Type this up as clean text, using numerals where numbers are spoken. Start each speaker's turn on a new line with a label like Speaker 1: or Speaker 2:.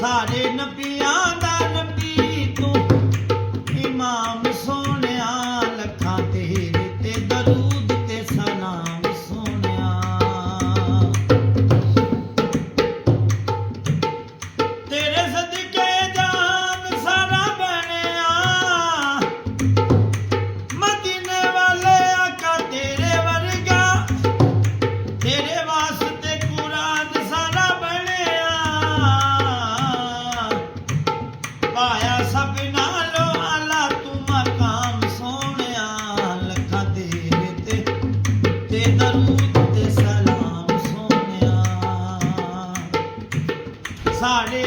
Speaker 1: सारे नबियां दा नबी तू इमाम सोनिया लखां तेरे ते दरूद ते सलाम सोनिया तेरे सदके जान सारा बनया मदीने वाले आका तेरे वर्गा तेरे वास्ते कुरान सारा बनया पाया सब नालो आला तू मकाम सोनिया लखां तेरे ते दरूद ते सलाम सोनिया सारे